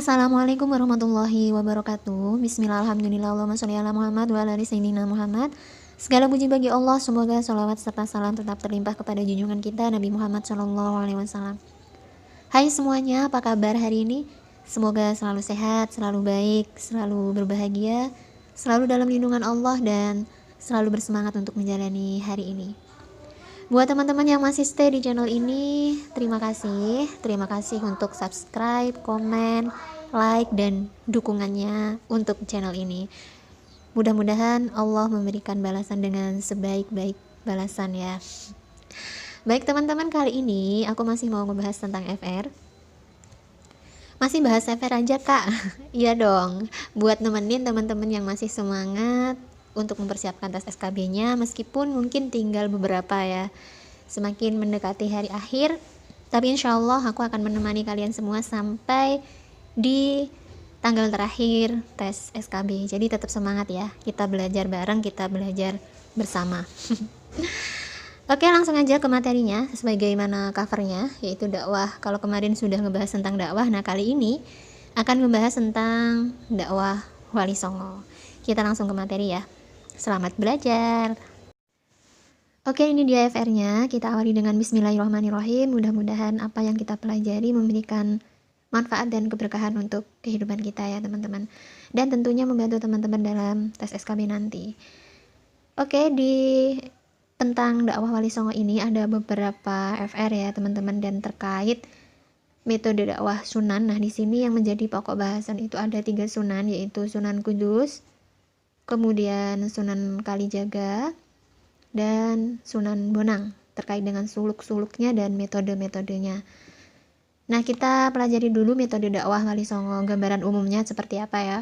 Assalamualaikum warahmatullahi wabarakatuh. Bismillah, alhamdulillah, Allahumma sholli ala Muhammad wa ala ali sayyidina Muhammad. Segala puji bagi Allah, semoga sholawat serta salam tetap terlimpah kepada junjungan kita Nabi Muhammad SAW. Hai semuanya, apa kabar hari ini? Semoga selalu sehat, selalu baik, selalu berbahagia, selalu dalam lindungan Allah, dan selalu bersemangat untuk menjalani hari ini. Buat teman-teman yang masih stay di channel ini, terima kasih. Terima kasih untuk subscribe, komen, like, dan dukungannya untuk channel ini. Mudah-mudahan Allah memberikan balasan dengan sebaik-baik balasan ya. Baik teman-teman, kali ini aku masih mau ngebahas tentang FR. Masih bahas FR aja kak? Iya dong, buat nemenin teman-teman yang masih semangat untuk mempersiapkan tes SKB-nya, meskipun mungkin tinggal beberapa ya, semakin mendekati hari akhir, tapi insya Allah aku akan menemani kalian semua sampai di tanggal terakhir tes SKB. Jadi tetap semangat ya, kita belajar bareng, kita belajar bersama. Oke, langsung aja ke materinya sebagaimana covernya, yaitu dakwah. Kalau kemarin sudah ngebahas tentang dakwah, nah kali ini akan membahas tentang dakwah Wali Songo. Kita langsung ke materi ya. Selamat belajar. Oke, ini dia FR-nya. Kita awali dengan bismillahirrahmanirrahim. Mudah-mudahan apa yang kita pelajari memberikan manfaat dan keberkahan untuk kehidupan kita ya teman-teman. Dan tentunya membantu teman-teman dalam tes SKB nanti. Oke, tentang dakwah Wali Songo ini ada beberapa FR ya teman-teman, dan terkait metode dakwah sunan. Nah, di sini yang menjadi pokok bahasan itu ada 3 sunan, yaitu Sunan Kudus, kemudian Sunan Kalijaga, dan Sunan Bonang, terkait dengan suluk-suluknya dan metode-metodenya. Nah, kita pelajari dulu metode dakwah Wali Songo, gambaran umumnya seperti apa ya.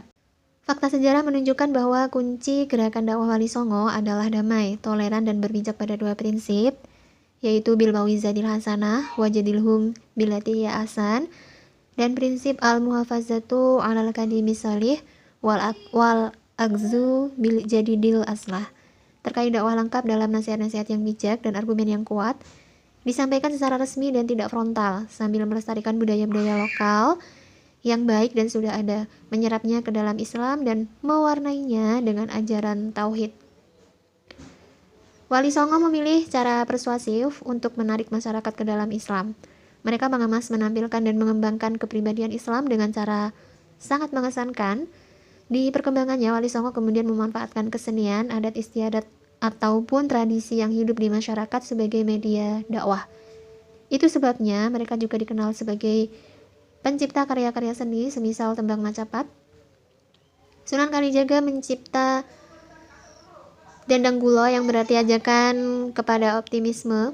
Fakta sejarah menunjukkan bahwa kunci gerakan dakwah Wali Songo adalah damai, toleran, dan berpijak pada 2 prinsip, yaitu bil mawizatil hasanah wajadilhum billati hiya ahsan, dan prinsip al-muhafazatu alal kadimi salih wal agzu bil jadidil aslah. Terkait dakwah lengkap dalam nasihat-nasihat yang bijak dan argumen yang kuat, disampaikan secara resmi dan tidak frontal, sambil melestarikan budaya-budaya lokal yang baik dan sudah ada, menyerapnya ke dalam Islam dan mewarnainya dengan ajaran tauhid. Wali Songo memilih cara persuasif untuk menarik masyarakat ke dalam Islam. Mereka mengemas, menampilkan, dan mengembangkan kepribadian Islam dengan cara sangat mengesankan. Di perkembangannya, Wali Songo kemudian memanfaatkan kesenian, adat istiadat, ataupun tradisi yang hidup di masyarakat sebagai media dakwah. Itu sebabnya mereka juga dikenal sebagai pencipta karya-karya seni, semisal tembang Macapat. Sunan Kalijaga mencipta Dendang Gulo yang berarti ajakan kepada optimisme.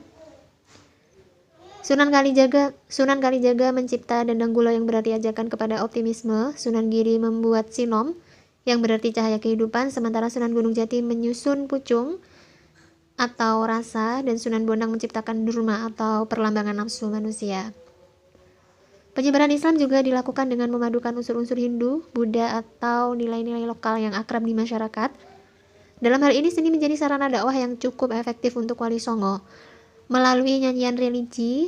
Sunan Kalijaga mencipta Dendang Gulo yang berarti ajakan kepada optimisme. Sunan Giri membuat Sinom yang berarti cahaya kehidupan, sementara Sunan Gunung Jati menyusun Pucung atau rasa, dan Sunan Bonang menciptakan Durma atau perlambangan nafsu manusia. Penyebaran Islam juga dilakukan dengan memadukan unsur-unsur Hindu, Buddha, atau nilai-nilai lokal yang akrab di masyarakat. Dalam hal ini, seni menjadi sarana dakwah yang cukup efektif untuk Wali Songo. Melalui nyanyian religi,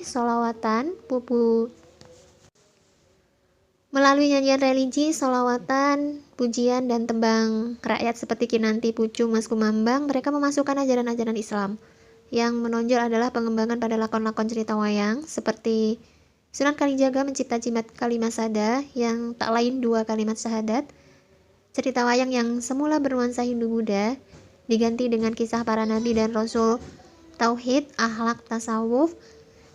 solawatan, pujian, dan tembang rakyat seperti Kinanti, Pucung, Mas Kumambang, mereka memasukkan ajaran-ajaran Islam. Yang menonjol adalah pengembangan pada lakon-lakon cerita wayang, seperti Sunan Kalijaga mencipta Jimat Kalimasada yang tak lain 2 kalimat syahadat. Cerita wayang yang semula bernuansa Hindu-Buddha diganti dengan kisah para nabi dan rasul, tauhid, akhlak, tasawuf,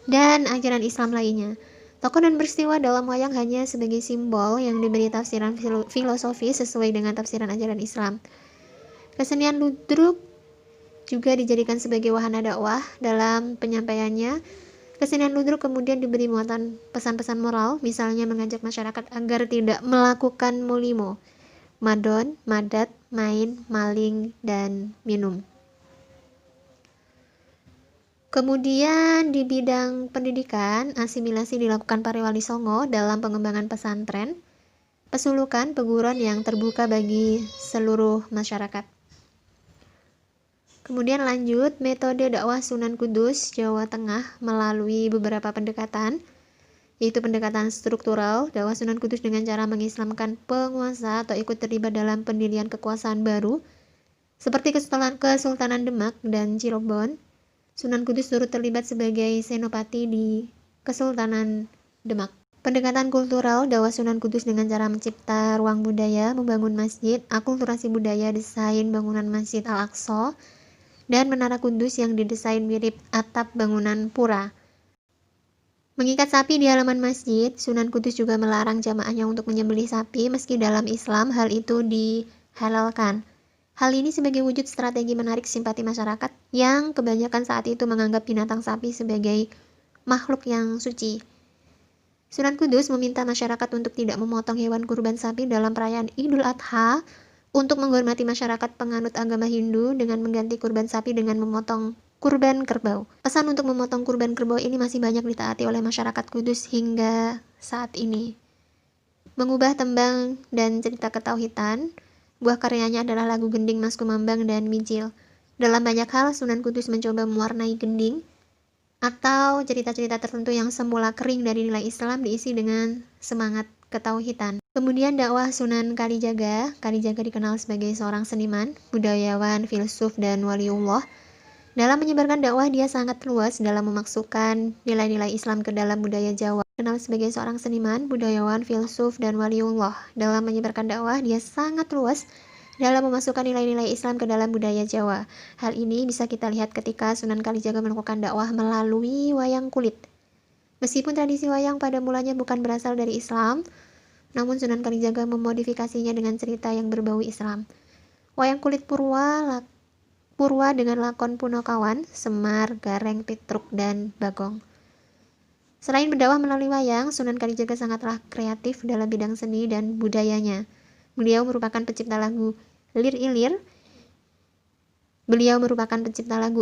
dan ajaran Islam lainnya. Tokoh dan peristiwa dalam wayang hanya sebagai simbol yang diberi tafsiran filosofi sesuai dengan tafsiran ajaran Islam. Kesenian ludruk juga dijadikan sebagai wahana dakwah dalam penyampaiannya. Kesenian ludruk kemudian diberi muatan pesan-pesan moral, misalnya mengajak masyarakat agar tidak melakukan mulimo, madon, madat, main, maling, dan minum. Kemudian di bidang pendidikan, asimilasi dilakukan para Wali Songo dalam pengembangan pesantren, pesulukan, peguruan yang terbuka bagi seluruh masyarakat. Kemudian lanjut, metode dakwah Sunan Kudus, Jawa Tengah melalui beberapa pendekatan. yaitu pendekatan struktural, dakwah Sunan Kudus dengan cara mengislamkan penguasa atau ikut terlibat dalam pendirian kekuasaan baru, seperti Kesultanan Demak dan Cirebon. Sunan Kudus turut terlibat sebagai senopati di Kesultanan Demak. Pendekatan kultural, dakwah Sunan Kudus dengan cara mencipta ruang budaya, membangun masjid, akulturasi budaya, desain bangunan Masjid Al-Aqsa, dan Menara Kudus yang didesain mirip atap bangunan pura. Mengikat sapi di halaman masjid, Sunan Kudus juga melarang jamaahnya untuk menyembelih sapi meski dalam Islam hal itu dihalalkan. Hal ini sebagai wujud strategi menarik simpati masyarakat yang kebanyakan saat itu menganggap binatang sapi sebagai makhluk yang suci. Sunan Kudus meminta masyarakat untuk tidak memotong hewan kurban sapi dalam perayaan Idul Adha untuk menghormati masyarakat penganut agama Hindu dengan mengganti kurban sapi dengan memotong kurban kerbau. Pesan untuk memotong kurban kerbau ini masih banyak ditaati oleh masyarakat Kudus hingga saat ini. Mengubah tembang dan cerita ketauhidan, buah karyanya adalah lagu gending Mas Kumambang dan Mijil. Dalam banyak hal, Sunan Kudus mencoba mewarnai gending atau cerita-cerita tertentu yang semula kering dari nilai Islam diisi dengan semangat ketauhidan. Kemudian dakwah Sunan Kalijaga. Kalijaga dikenal sebagai seorang seniman, budayawan, filsuf, dan waliullah. Dalam menyebarkan dakwah, dia sangat luas dalam memasukkan nilai-nilai Islam ke dalam budaya Jawa. Dikenal sebagai seorang seniman, budayawan, filsuf, dan waliullah. Dalam menyebarkan dakwah, dia sangat luas dalam memasukkan nilai-nilai Islam ke dalam budaya Jawa. Hal ini bisa kita lihat ketika Sunan Kalijaga melakukan dakwah melalui wayang kulit. Meskipun tradisi wayang pada mulanya bukan berasal dari Islam, namun Sunan Kalijaga memodifikasinya dengan cerita yang berbau Islam. Wayang kulit Purwa dengan lakon Punokawan, Semar, Gareng, Petruk, dan Bagong. Selain berdakwah melalui wayang, Sunan Kalijaga sangatlah kreatif dalam bidang seni dan budayanya. Beliau merupakan pencipta lagu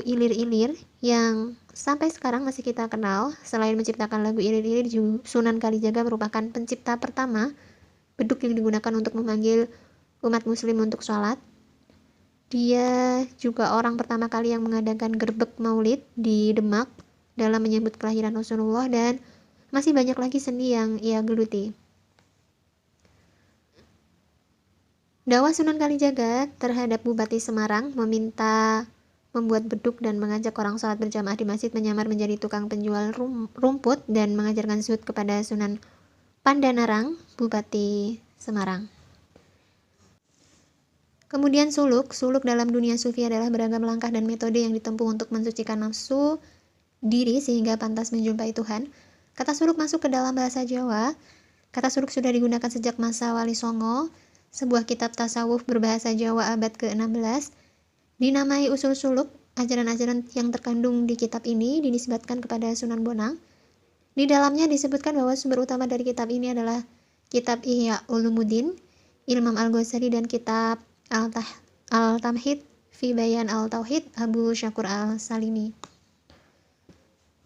Ilir-Ilir yang sampai sekarang masih kita kenal. Selain menciptakan lagu Ilir-Ilir, Sunan Kalijaga merupakan pencipta pertama beduk yang digunakan untuk memanggil umat muslim untuk sholat. Dia juga orang pertama kali yang mengadakan gerbek maulid di Demak dalam menyambut kelahiran Rasulullah, dan masih banyak lagi seni yang ia geluti. Dakwah Sunan Kalijaga terhadap Bupati Semarang meminta membuat beduk dan mengajak orang sholat berjamaah di masjid menyamar menjadi tukang penjual rumput dan mengajarkan zuhud kepada Sunan Pandanarang, Bupati Semarang. Kemudian suluk dalam dunia sufi adalah beragam langkah dan metode yang ditempuh untuk mensucikan nafsu diri sehingga pantas menjumpai Tuhan. Kata suluk masuk ke dalam bahasa Jawa. Kata suluk sudah digunakan sejak masa Wali Songo, sebuah kitab tasawuf berbahasa Jawa abad ke-16. Dinamai usul suluk, ajaran-ajaran yang terkandung di kitab ini dinisbatkan kepada Sunan Bonang. Di dalamnya disebutkan bahwa sumber utama dari kitab ini adalah kitab Ihya Ulumuddin, Imam Al-Ghazali, dan kitab Al-Tamhid fi Bayan Al-Tauhid Abu Syakur Al-Salimi.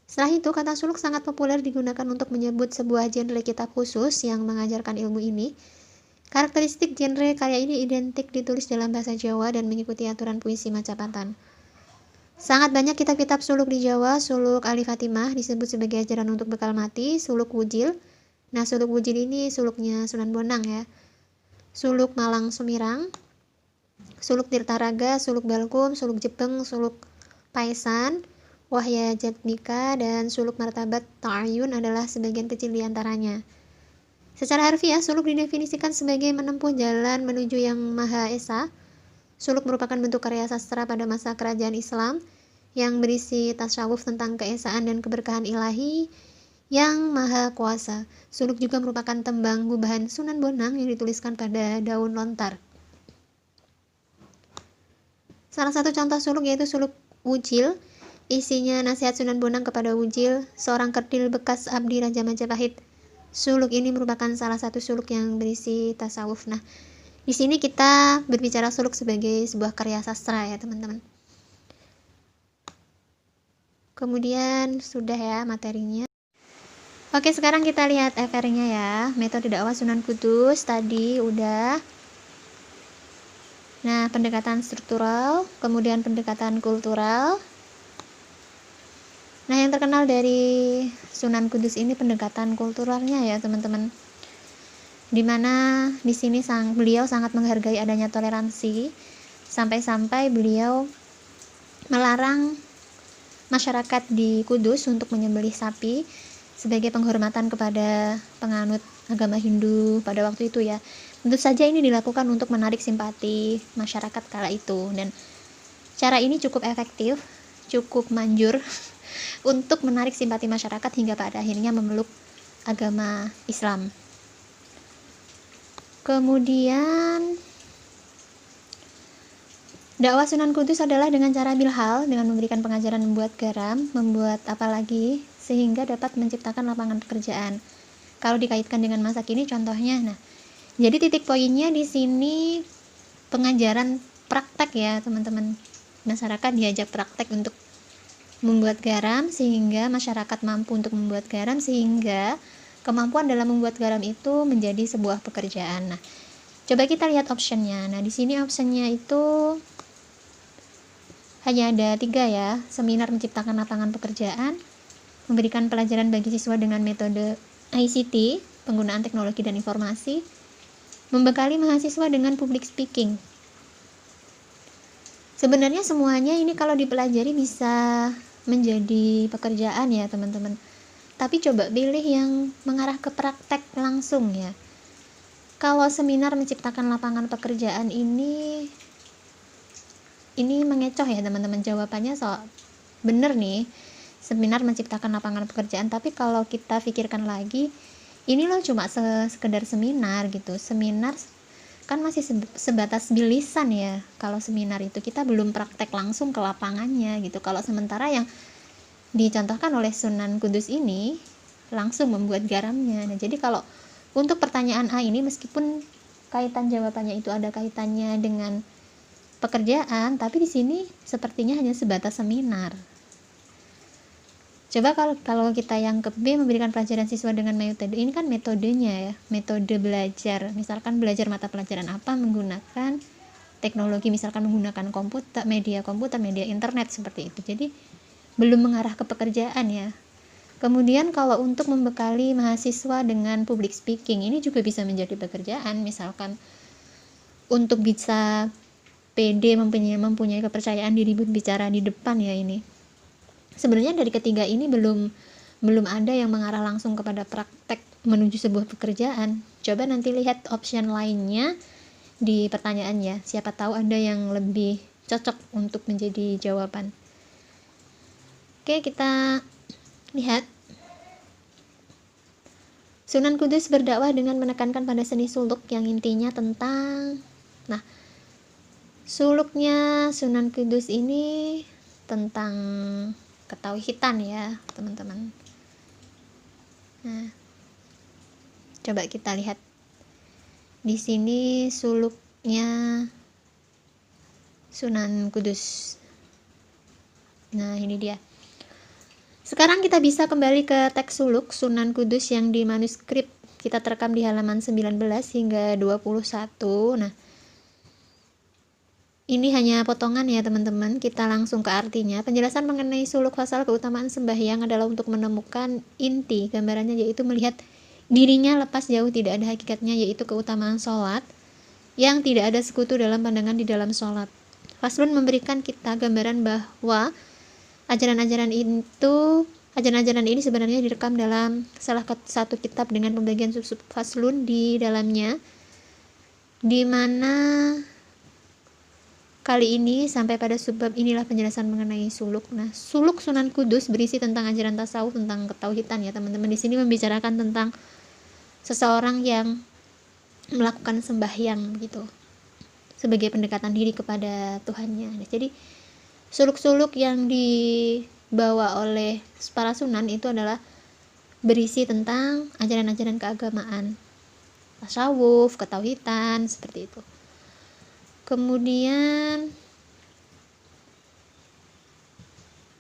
Setelah itu, kata suluk sangat populer digunakan untuk menyebut sebuah genre kitab khusus yang mengajarkan ilmu ini. Karakteristik genre karya ini identik ditulis dalam bahasa Jawa dan mengikuti aturan puisi Majapahit. Sangat banyak kitab-kitab suluk di Jawa. Suluk Ali Fatimah disebut sebagai ajaran untuk bekal mati, suluk Wujil. Nah, suluk Wujil ini suluknya Sunan Bonang ya. Suluk Malang Sumirang, suluk Tirtaraga, suluk Balkum, suluk Jepeng, suluk Paisan, Wahya Jatmika, dan suluk Martabat Ta'ayun adalah sebagian kecil di antaranya. Secara harfiah, suluk didefinisikan sebagai menempuh jalan menuju Yang Maha Esa. Suluk merupakan bentuk karya sastra pada masa kerajaan Islam yang berisi tasawuf tentang keesaan dan keberkahan ilahi yang maha kuasa. Suluk juga merupakan tembang gubahan Sunan Bonang yang dituliskan pada daun lontar. Salah satu contoh suluk yaitu suluk Wujil. Isinya nasihat Sunan Bonang kepada Wujil, seorang kerdil bekas abdi Raja Majapahit. Suluk ini merupakan salah satu suluk yang berisi tasawuf. Nah, di sini kita berbicara suluk sebagai sebuah karya sastra ya teman-teman. Kemudian sudah ya materinya. Oke, sekarang kita lihat FR-nya ya. Metode dakwah Sunan Kudus tadi udah. Nah, pendekatan struktural, kemudian pendekatan kultural, Nah, yang terkenal dari Sunan Kudus ini pendekatan kulturalnya ya teman-teman, dimana di sini beliau sangat menghargai adanya toleransi, sampai-sampai beliau melarang masyarakat di Kudus untuk menyembelih sapi sebagai penghormatan kepada penganut agama Hindu pada waktu itu ya. Tentu saja ini dilakukan untuk menarik simpati masyarakat kala itu, dan cara ini cukup efektif, cukup manjur untuk menarik simpati masyarakat hingga pada akhirnya memeluk agama Islam. Kemudian dakwah Sunan Kudus adalah dengan cara bilhal, dengan memberikan pengajaran membuat garam, membuat apa lagi, sehingga dapat menciptakan lapangan pekerjaan. Kalau dikaitkan dengan masa kini contohnya, nah, jadi titik poinnya di sini pengajaran praktek ya teman-teman. Masyarakat diajak praktek untuk membuat garam sehingga masyarakat mampu untuk membuat garam, sehingga kemampuan dalam membuat garam itu menjadi sebuah pekerjaan. Nah, coba kita lihat optionnya. Nah, di sini optionnya itu hanya ada 3 ya. Seminar menciptakan lapangan pekerjaan, memberikan pelajaran bagi siswa dengan metode ICT, penggunaan teknologi dan informasi, membekali mahasiswa dengan public speaking. Sebenarnya semuanya ini kalau dipelajari bisa menjadi pekerjaan ya teman-teman. Tapi coba pilih yang mengarah ke praktek langsung ya. Kalau seminar menciptakan lapangan pekerjaan ini mengecoh ya teman-teman, jawabannya bener nih, seminar menciptakan lapangan pekerjaan, tapi kalau kita pikirkan lagi, ini loh cuma sekedar seminar gitu. Seminar kan masih sebatas bilisan ya. Kalau seminar itu kita belum praktek langsung ke lapangannya gitu. Kalau sementara yang dicontohkan oleh Sunan Kudus ini langsung membuat garamnya. Nah, jadi kalau untuk pertanyaan A ini, meskipun kaitan jawabannya itu ada kaitannya dengan pekerjaan, tapi di sini sepertinya hanya sebatas seminar. Coba kalau kita yang ke B, memberikan pelajaran siswa dengan metode, ini kan metodenya ya, metode belajar. Misalkan belajar mata pelajaran apa menggunakan teknologi, misalkan menggunakan media komputer, media internet seperti itu. Jadi belum mengarah ke pekerjaan ya. Kemudian kalau untuk membekali mahasiswa dengan public speaking, ini juga bisa menjadi pekerjaan. Misalkan untuk bisa PD, mempunyai kepercayaan diri berbicara di depan ya ini. Sebenarnya dari ketiga ini belum ada yang mengarah langsung kepada praktek menuju sebuah pekerjaan. Coba nanti lihat option lainnya di pertanyaannya. Siapa tahu ada yang lebih cocok untuk menjadi jawaban. Oke, kita lihat. Sunan Kudus berdakwah dengan menekankan pada seni suluk yang intinya tentang, nah, suluknya Sunan Kudus ini tentang ketauhidan ya teman-teman. Nah, coba kita lihat di sini suluknya Sunan Kudus. Nah, ini dia. Sekarang kita bisa kembali ke teks suluk Sunan Kudus yang di manuskrip kita terekam di halaman 19 hingga 21. Nah, ini hanya potongan ya teman-teman, kita langsung ke artinya. Penjelasan mengenai suluk fasal keutamaan sembahyang adalah untuk menemukan inti gambarannya, yaitu melihat dirinya lepas jauh tidak ada hakikatnya, yaitu keutamaan sholat yang tidak ada sekutu dalam pandangan di dalam sholat. Faslun memberikan kita gambaran bahwa ajaran-ajaran ini sebenarnya direkam dalam salah satu kitab dengan pembagian sub-sub faslun di dalamnya, di mana kali ini sampai pada subbab inilah penjelasan mengenai suluk. Nah, suluk Sunan Kudus berisi tentang ajaran tasawuf, tentang ketauhidan ya teman-teman. Di sini membicarakan tentang seseorang yang melakukan sembahyang gitu, sebagai pendekatan diri kepada Tuhannya. Nah, jadi suluk-suluk yang dibawa oleh para sunan itu adalah berisi tentang ajaran-ajaran keagamaan, tasawuf, ketauhidan, seperti itu. Kemudian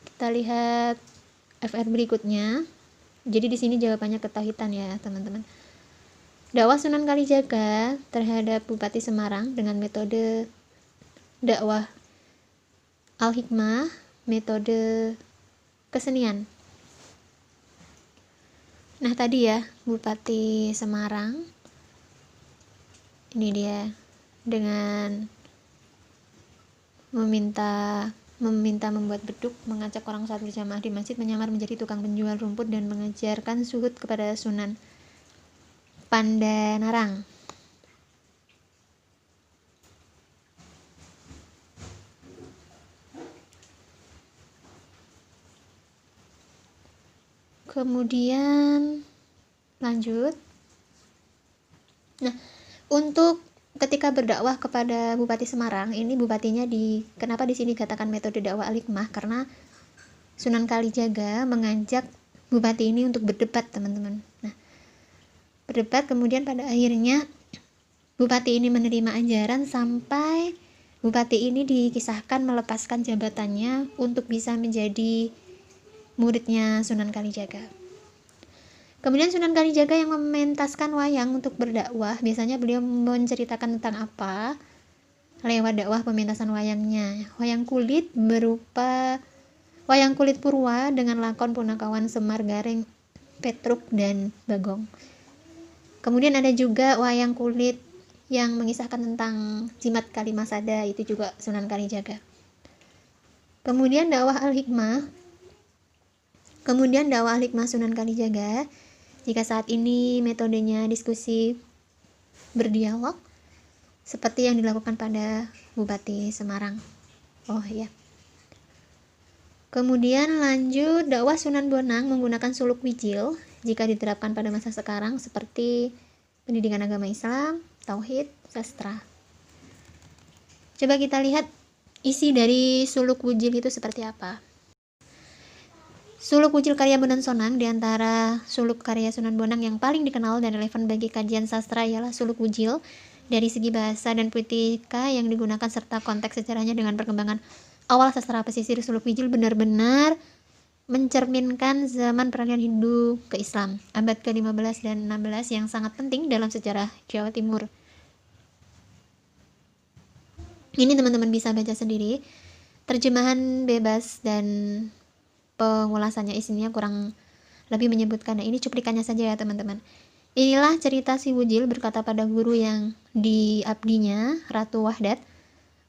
kita lihat FR berikutnya. Jadi di sini jawabannya ketauhidan ya teman-teman. Dakwah Sunan Kalijaga terhadap Bupati Semarang dengan metode dakwah al-hikmah, metode kesenian. Nah tadi ya Bupati Semarang, ini dia dengan meminta membuat beduk, mengajak orang saat berjamaah di masjid, menyamar menjadi tukang penjual rumput dan mengajarkan zuhud kepada Sunan Pandanarang. Kemudian lanjut. Nah, untuk ketika berdakwah kepada Bupati Semarang, ini bupatinya kenapa di sini katakan metode dakwah al-hikmah? Karena Sunan Kalijaga mengajak bupati ini untuk berdebat, teman-teman. Nah, berdebat, kemudian pada akhirnya bupati ini menerima ajaran sampai bupati ini dikisahkan melepaskan jabatannya untuk bisa menjadi muridnya Sunan Kalijaga. Kemudian Sunan Kalijaga yang mementaskan wayang untuk berdakwah, biasanya beliau menceritakan tentang apa lewat dakwah pementasan wayangnya. Wayang kulit berupa wayang kulit Purwa dengan lakon Punakawan Semar Gareng, Petruk, dan Bagong. Kemudian ada juga wayang kulit yang mengisahkan tentang jimat Kalimasada, itu juga Sunan Kalijaga. Kemudian dakwah al-hikmah Sunan Kalijaga, jika saat ini metodenya diskusi berdialog seperti yang dilakukan pada Bupati Semarang. Oh ya. Kemudian lanjut dakwah Sunan Bonang menggunakan suluk wijil jika diterapkan pada masa sekarang seperti pendidikan agama Islam, tauhid, sastra. Coba kita lihat isi dari suluk wijil itu seperti apa. Suluk wijil karya Bonang Sonang, di antara suluk karya Sunan Bonang yang paling dikenal dan relevan bagi kajian sastra ialah suluk wijil dari segi bahasa dan poetika yang digunakan serta konteks sejarahnya dengan perkembangan awal sastra pesisir. Suluk wijil benar-benar mencerminkan zaman peralihan Hindu ke Islam abad ke-15 dan 16 yang sangat penting dalam sejarah Jawa Timur. Ini teman-teman bisa baca sendiri, terjemahan bebas dan pengulasannya isinya kurang lebih menyebutkan. Nah, ini cuplikannya saja ya teman-teman. Inilah cerita si Wujil berkata pada guru yang diabdinya, Ratu Wahdat.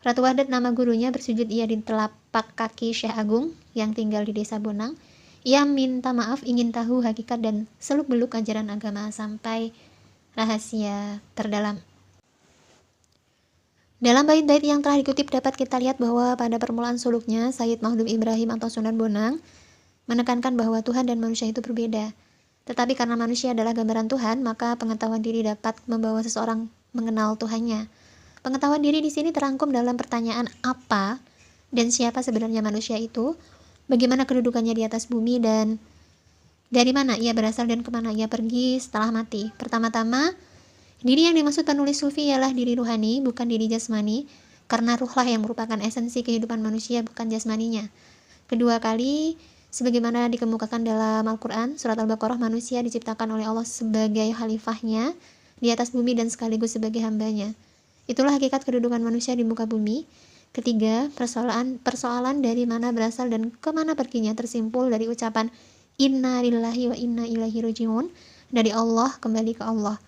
Ratu Wahdat nama gurunya, bersujud ia di telapak kaki Syekh Agung yang tinggal di desa Bonang. Ia minta maaf, ingin tahu hakikat dan seluk-beluk ajaran agama sampai rahasia terdalam. Dalam bait-bait yang telah dikutip dapat kita lihat bahwa pada permulaan suluknya Sayyid Mahdum Ibrahim atau Sunan Bonang menekankan bahwa Tuhan dan manusia itu berbeda. Tetapi karena manusia adalah gambaran Tuhan, maka pengetahuan diri dapat membawa seseorang mengenal Tuhannya. Pengetahuan diri di sini terangkum dalam pertanyaan apa dan siapa sebenarnya manusia itu, bagaimana kedudukannya di atas bumi, dan dari mana ia berasal dan kemana ia pergi setelah mati. Pertama-tama, diri yang dimaksud penulis sufi ialah diri ruhani, bukan diri jasmani, karena ruhlah yang merupakan esensi kehidupan manusia, bukan jasmaninya. Kedua kali, sebagaimana dikemukakan dalam Al-Quran, surat Al-Baqarah, manusia diciptakan oleh Allah sebagai khalifahnya di atas bumi dan sekaligus sebagai hambanya. Itulah hakikat kedudukan manusia di muka bumi. Ketiga, persoalan dari mana berasal dan kemana perginya tersimpul dari ucapan Inna lillahi wa inna ilaihi raji'un, dari Allah kembali ke Allah.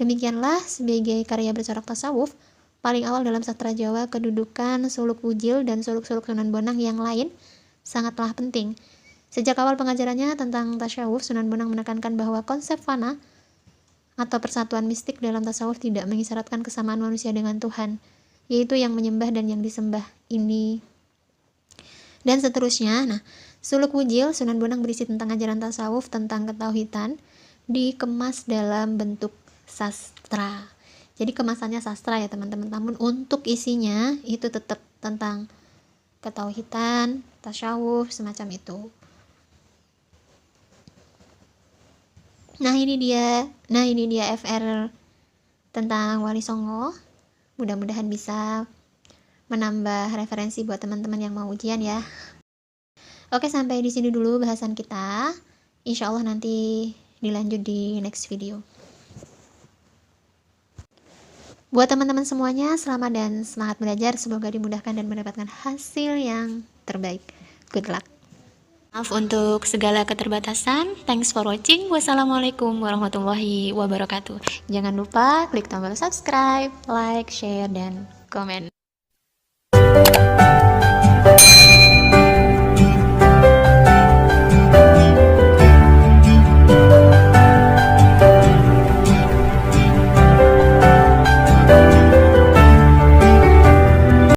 Demikianlah sebagai karya bercorak tasawuf, paling awal dalam sastra Jawa, kedudukan suluk wujil dan suluk-suluk Sunan Bonang yang lain sangatlah penting. Sejak awal pengajarannya tentang tasawuf, Sunan Bonang menekankan bahwa konsep fana atau persatuan mistik dalam tasawuf tidak mengisyaratkan kesamaan manusia dengan Tuhan, yaitu yang menyembah dan yang disembah ini, dan seterusnya. Nah, suluk wujil Sunan Bonang berisi tentang ajaran tasawuf, tentang ketauhidan, dikemas dalam bentuk sastra. Jadi kemasannya sastra ya teman-teman, namun untuk isinya itu tetap tentang ketauhidan, tasawuf, semacam itu. Nah ini dia FR tentang Wali Songo. Mudah-mudahan bisa menambah referensi buat teman-teman yang mau ujian ya. Oke, sampai di sini dulu bahasan kita. Insya Allah nanti dilanjut di next video. Buat teman-teman semuanya, selamat dan semangat belajar. Semoga dimudahkan dan mendapatkan hasil yang terbaik. Good luck. Maaf untuk segala keterbatasan. Thanks for watching. Wassalamualaikum warahmatullahi wabarakatuh. Jangan lupa klik tombol subscribe, like, share, dan komen.